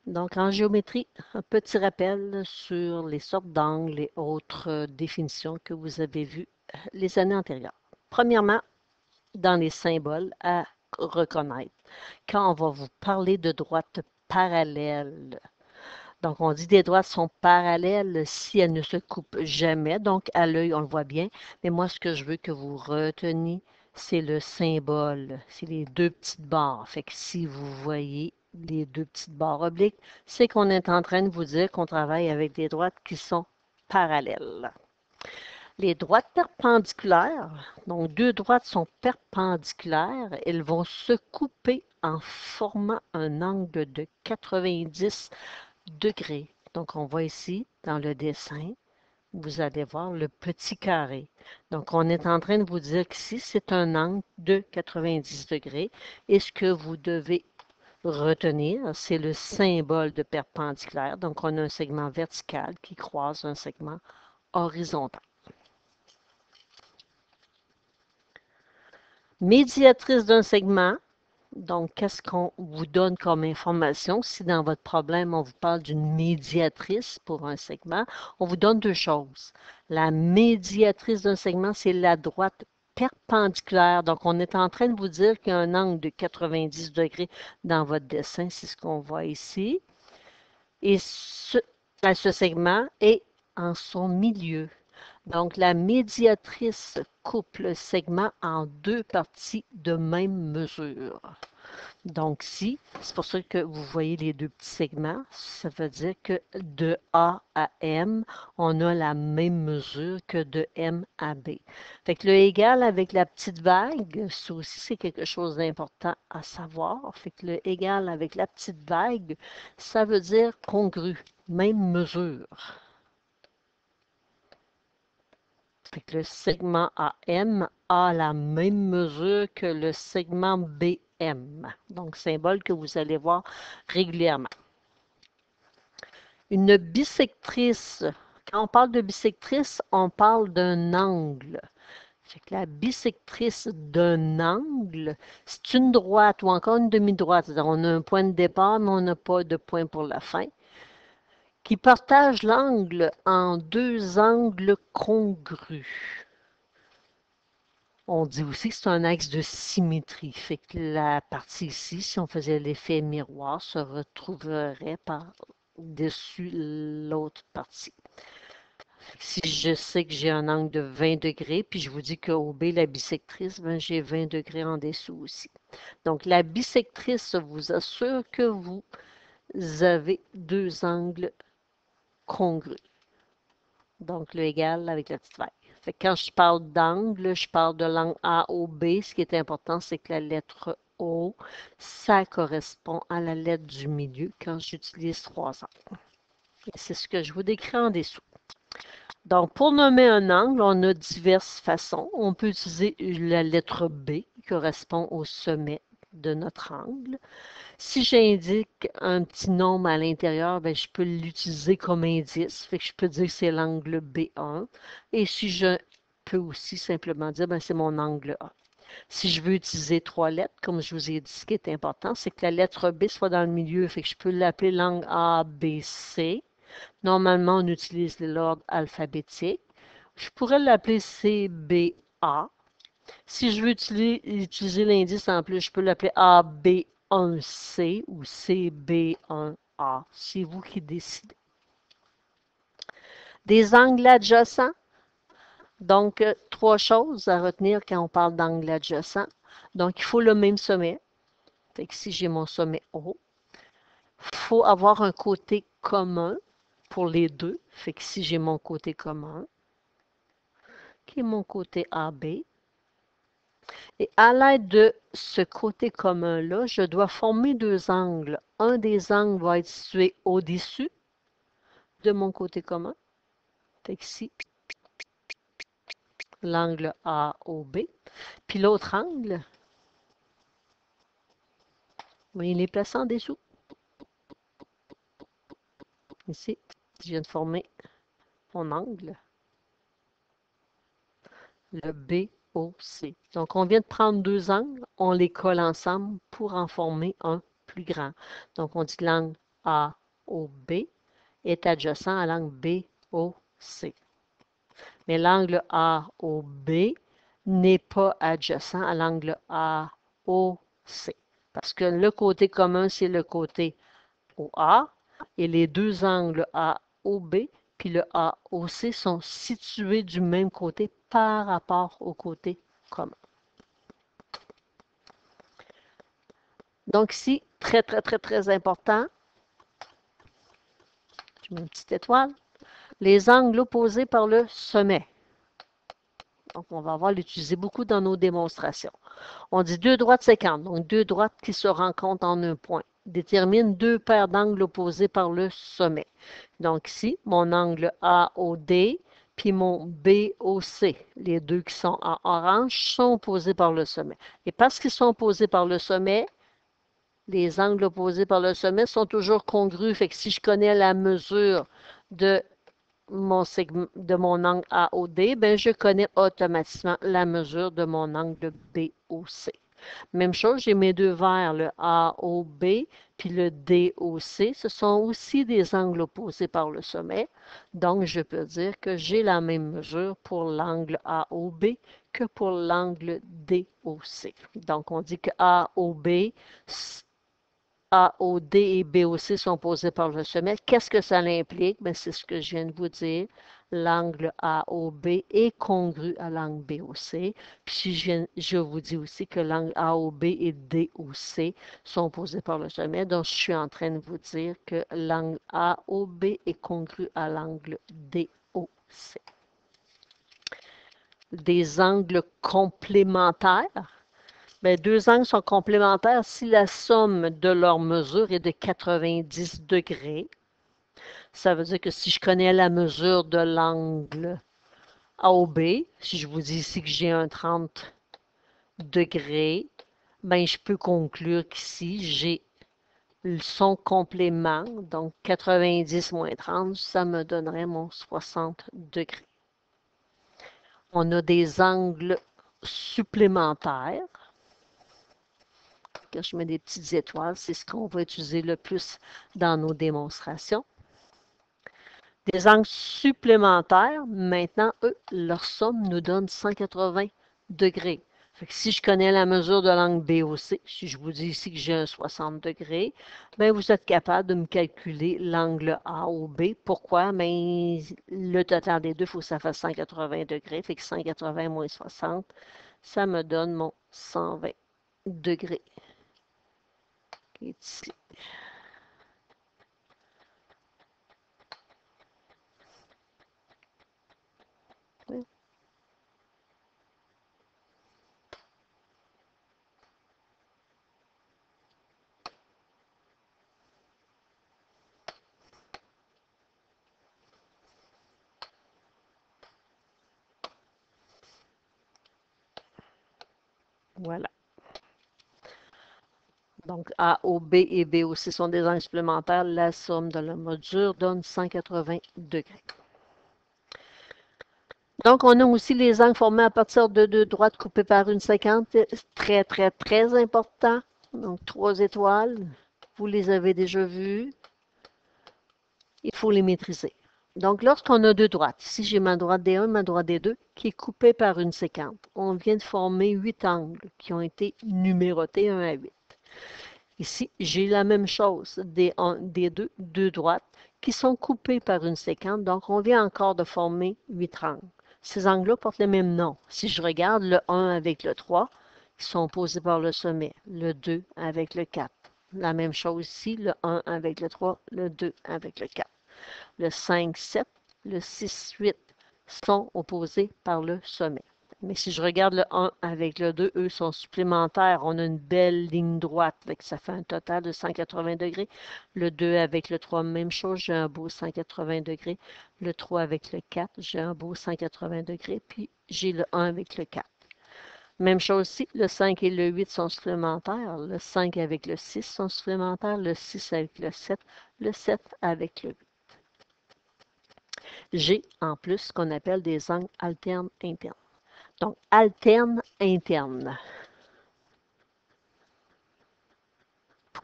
Donc, en géométrie, un petit rappel sur les sortes d'angles et autres définitions que vous avez vues les années antérieures. Premièrement, dans les symboles à reconnaître, quand on va vous parler de droites parallèles, donc on dit des droites sont parallèles si elles ne se coupent jamais, donc à l'œil on le voit bien, mais moi ce que je veux que vous reteniez, c'est le symbole, c'est les deux petites barres. Fait que si vous voyez les deux petites barres obliques, c'est qu'on est en train de vous dire qu'on travaille avec des droites qui sont parallèles. Les droites perpendiculaires, donc deux droites sont perpendiculaires, elles vont se couper en formant un angle de 90 degrés. Donc on voit ici dans le dessin, vous allez voir le petit carré. Donc, on est en train de vous dire qu'ici, c'est un angle de 90 degrés. Et ce que vous devez retenir, c'est le symbole de perpendiculaire. Donc, on a un segment vertical qui croise un segment horizontal. Médiatrice d'un segment. Donc, qu'est-ce qu'on vous donne comme information? Si dans votre problème, on vous parle d'une médiatrice pour un segment, on vous donne deux choses. La médiatrice d'un segment, c'est la droite perpendiculaire. Donc, on est en train de vous dire qu'il y a un angle de 90 degrés dans votre dessin. C'est ce qu'on voit ici. Et ce segment est en son milieu. Donc, la médiatrice coupe le segment en deux parties de même mesure. Donc, si, c'est pour ça que vous voyez les deux petits segments, ça veut dire que de A à M, on a la même mesure que de M à B. Fait que le égal avec la petite vague, ça aussi, c'est quelque chose d'important à savoir. Fait que le égal avec la petite vague, ça veut dire congru, même mesure. Fait que le segment AM a la même mesure que le segment BM. Donc, symbole que vous allez voir régulièrement. Une bisectrice. Quand on parle de bisectrice, on parle d'un angle. Fait que la bisectrice d'un angle, c'est une droite ou encore une demi-droite. On a un point de départ, mais on n'a pas de point pour la fin, qui partage l'angle en deux angles congrus. On dit aussi que c'est un axe de symétrie. Fait que la partie ici, si on faisait l'effet miroir, se retrouverait par-dessus l'autre partie. Si je sais que j'ai un angle de 20 degrés, puis je vous dis qu'au B, la bisectrice, ben, j'ai 20 degrés en dessous aussi. Donc, la bisectrice vous assure que vous avez deux angles congrus. Donc, le égal avec la petite vague. Fait que quand je parle d'angle, je parle de l'angle A au B. Ce qui est important, c'est que la lettre O, ça correspond à la lettre du milieu quand j'utilise trois angles. C'est ce que je vous décris en dessous. Donc, pour nommer un angle, on a diverses façons. On peut utiliser la lettre B qui correspond au sommet de notre angle. Si j'indique un petit nombre à l'intérieur, ben, je peux l'utiliser comme indice. Fait que je peux dire que c'est l'angle B1. Et si je peux aussi simplement dire, ben, c'est mon angle A. Si je veux utiliser trois lettres, comme je vous ai dit, ce qui est important, c'est que la lettre B soit dans le milieu. Fait que je peux l'appeler l'angle ABC. Normalement, on utilise l'ordre alphabétique. Je pourrais l'appeler CBA. Si je veux utiliser l'indice en plus, je peux l'appeler AB1C ou CB1A. C'est vous qui décidez. Des angles adjacents. Donc, trois choses à retenir quand on parle d'angle adjacent. Donc, il faut le même sommet. Fait que si j'ai mon sommet O, il faut avoir un côté commun pour les deux. Fait que si j'ai mon côté commun, qui est mon côté AB, et à l'aide de ce côté commun-là, je dois former deux angles. Un des angles va être situé au-dessus de mon côté commun. Fait que ici, l'angle AOB. Puis l'autre angle, il est placé en dessous. Ici, je viens de former mon angle, le BOC. Donc, on vient de prendre deux angles, on les colle ensemble pour en former un plus grand. Donc, on dit l'angle AOB est adjacent à l'angle BOC. Mais l'angle AOB n'est pas adjacent à l'angle AOC. Parce que le côté commun, c'est le côté OA. Et les deux angles AOB puis le AOC sont situés du même côté par rapport au côté commun. Donc ici, très, très, très, très important, je mets une petite étoile, les angles opposés par le sommet. Donc, on va l'utiliser beaucoup dans nos démonstrations. On dit deux droites sécantes, donc deux droites qui se rencontrent en un point. Détermine deux paires d'angles opposés par le sommet. Donc ici, mon angle AOD puis mon BOC, les deux qui sont en orange, sont opposés par le sommet. Et parce qu'ils sont opposés par le sommet, les angles opposés par le sommet sont toujours congrus. Fait que si je connais la mesure de mon angle AOD, ben je connais automatiquement la mesure de mon angle BOC. Même chose, j'ai mes deux verres, le AOB puis le DOC. Ce sont aussi des angles opposés par le sommet. Donc, je peux dire que j'ai la même mesure pour l'angle AOB que pour l'angle DOC. Donc, on dit que AOB, AOD et BOC sont posés par le sommet. Qu'est-ce que ça implique? Ben, c'est ce que je viens de vous dire. L'angle AOB est congru à l'angle BOC. Puis je vous dis aussi que l'angle AOB et DOC sont posés par le sommet. Donc, je suis en train de vous dire que l'angle AOB est congru à l'angle DOC. Des angles complémentaires. Bien, deux angles sont complémentaires si la somme de leurs mesures est de 90 degrés. Ça veut dire que si je connais la mesure de l'angle AOB, si je vous dis ici que j'ai un 30 degrés, ben je peux conclure qu'ici, j'ai son complément, donc 90 moins 30, ça me donnerait mon 60 degrés. On a des angles supplémentaires. Quand je mets des petites étoiles, c'est ce qu'on va utiliser le plus dans nos démonstrations. Des angles supplémentaires, maintenant, eux, leur somme nous donne 180 degrés. Fait que si je connais la mesure de l'angle BOC, si je vous dis ici que j'ai un 60 degrés, bien, vous êtes capable de me calculer l'angle AOB. Pourquoi? Bien, le total des deux, il faut que ça fasse 180 degrés. Fait que 180 moins 60, ça me donne mon 120 degrés. Qui est ici. Voilà. Donc, AOB et BOC sont des angles supplémentaires. La somme de la mesure donne 180 degrés. Donc, on a aussi les angles formés à partir de deux droites coupées par une séquence. Très, très, très important. Donc, 3 étoiles. Vous les avez déjà vus. Il faut les maîtriser. Donc, lorsqu'on a deux droites, ici j'ai ma droite D1, ma droite D2, qui est coupée par une séquence. On vient de former 8 angles qui ont été numérotés 1 à 8. Ici, j'ai la même chose, des deux droites, qui sont coupées par une séquence. Donc, on vient encore de former 8 angles. Ces angles-là portent le même nom. Si je regarde le 1 avec le 3, ils sont opposés par le sommet. Le 2 avec le 4. La même chose ici, le 1 avec le 3, le 2 avec le 4. Le 5, 7, le 6, 8 sont opposés par le sommet. Mais si je regarde le 1 avec le 2, eux sont supplémentaires. On a une belle ligne droite. Ça fait un total de 180 degrés. Le 2 avec le 3, même chose. J'ai un beau 180 degrés. Le 3 avec le 4, j'ai un beau 180 degrés. Puis j'ai le 1 avec le 4. Même chose ici, le 5 et le 8 sont supplémentaires. Le 5 avec le 6 sont supplémentaires. Le 6 avec le 7 avec le 8. J'ai en plus ce qu'on appelle des angles alternes internes. Donc, alterne interne.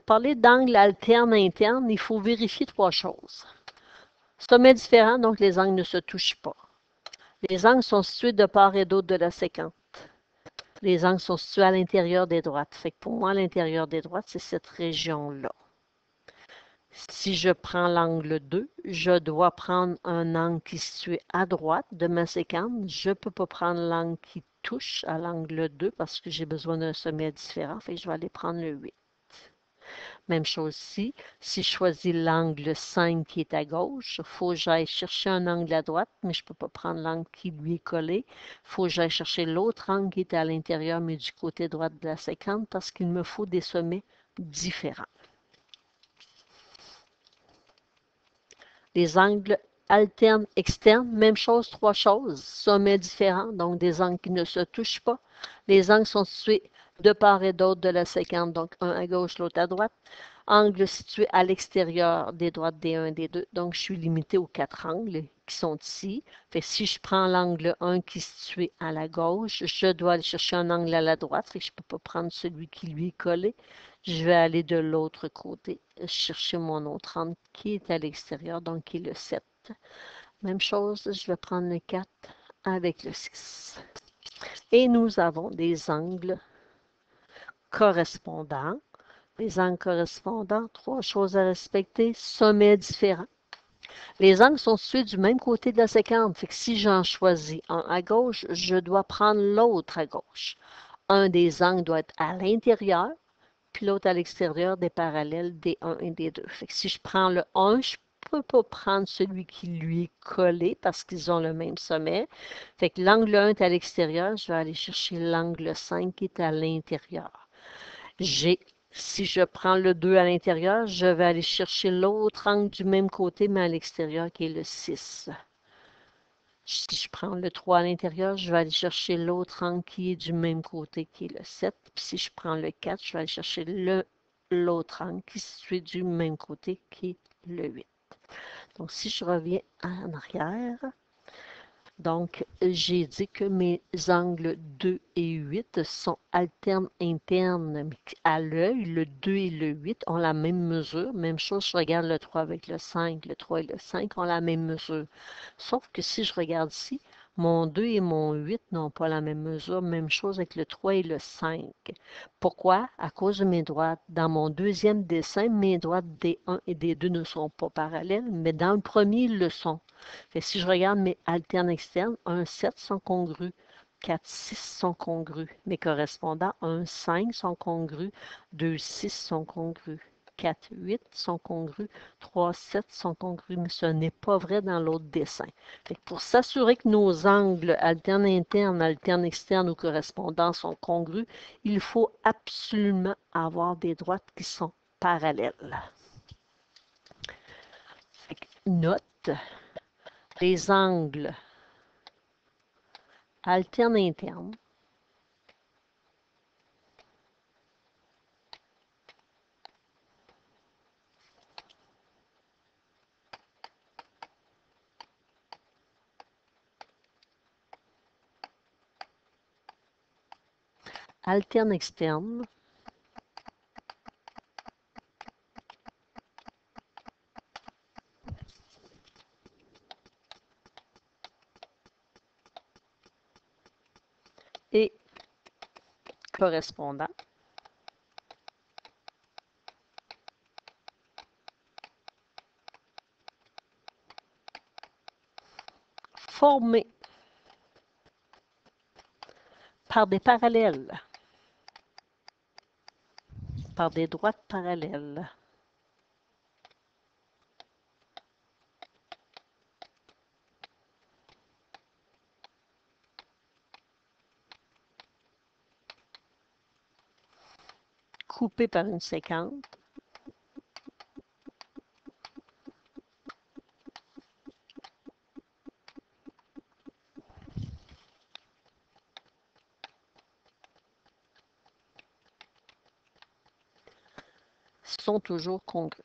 parler d'angle alterne-interne, il faut vérifier trois choses. Sommet différent, donc les angles ne se touchent pas. Les angles sont situés de part et d'autre de la séquence. Les angles sont situés à l'intérieur des droites. Fait que pour moi, l'intérieur des droites, c'est cette région-là. Si je prends l'angle 2, je dois prendre un angle qui est situé à droite de ma séquence. Je ne peux pas prendre l'angle qui touche à l'angle 2 parce que j'ai besoin d'un sommet différent. Fait que je vais aller prendre le 8. Même chose ici. Si je choisis l'angle 5 qui est à gauche, il faut que j'aille chercher un angle à droite, mais je ne peux pas prendre l'angle qui lui est collé. Il faut que j'aille chercher l'autre angle qui est à l'intérieur, mais du côté droit de la séquence, parce qu'il me faut des sommets différents. Les angles alternes externes, même chose, trois choses. Sommets différents, donc des angles qui ne se touchent pas. Les angles sont situés de part et d'autre de la séquence, donc un à gauche, l'autre à droite. Angle situé à l'extérieur des droites des 1 et des 2. Donc, je suis limité aux quatre angles qui sont ici. Fait que si je prends l'angle 1 qui est situé à la gauche, je dois aller chercher un angle à la droite. Fait que je ne peux pas prendre celui qui lui est collé. Je vais aller de l'autre côté, chercher mon autre angle qui est à l'extérieur, donc qui est le 7. Même chose, je vais prendre le 4 avec le 6. Et nous avons des angles correspondants. Les angles correspondants, trois choses à respecter, sommets différents. Les angles sont situés du même côté de la séquence. Fait que si j'en choisis un à gauche, je dois prendre l'autre à gauche. Un des angles doit être à l'intérieur, puis l'autre à l'extérieur des parallèles des 1 et des 2. Fait que si je prends le 1, je ne peux pas prendre celui qui lui est collé parce qu'ils ont le même sommet. Fait que l'angle 1 est à l'extérieur, je vais aller chercher l'angle 5 qui est à l'intérieur. Si je prends le 2 à l'intérieur, je vais aller chercher l'autre angle du même côté, mais à l'extérieur, qui est le 6. Si je prends le 3 à l'intérieur, je vais aller chercher l'autre angle qui est du même côté, qui est le 7. Puis si je prends le 4, je vais aller chercher l'autre angle qui est situé du même côté, qui est le 8. Donc, si je reviens en arrière, donc, j'ai dit que mes angles 2 et 8 sont alternes internes. À l'œil, le 2 et le 8 ont la même mesure. Même chose, je regarde le 3 avec le 5. Le 3 et le 5 ont la même mesure. Sauf que si je regarde ici, mon 2 et mon 8 n'ont pas la même mesure. Même chose avec le 3 et le 5. Pourquoi? À cause de mes droites. Dans mon deuxième dessin, mes droites des 1 et des 2 ne sont pas parallèles, mais dans le premier, ils le sont. Fait que si je regarde mes alternes externes, 1, 7 sont congrus, 4, 6 sont congrus. Mes correspondants, 1, 5 sont congrus, 2, 6 sont congrus, 4, 8 sont congrus, 3, 7 sont congrus, mais ce n'est pas vrai dans l'autre dessin. Fait que pour s'assurer que nos angles alternes internes, alternes externes ou correspondants sont congrus, il faut absolument avoir des droites qui sont parallèles. Fait que note, les angles alterne interne, alterne externe, et correspondant formés par des parallèles, par des droites parallèles. Coupés par une séquence, sont toujours congrus.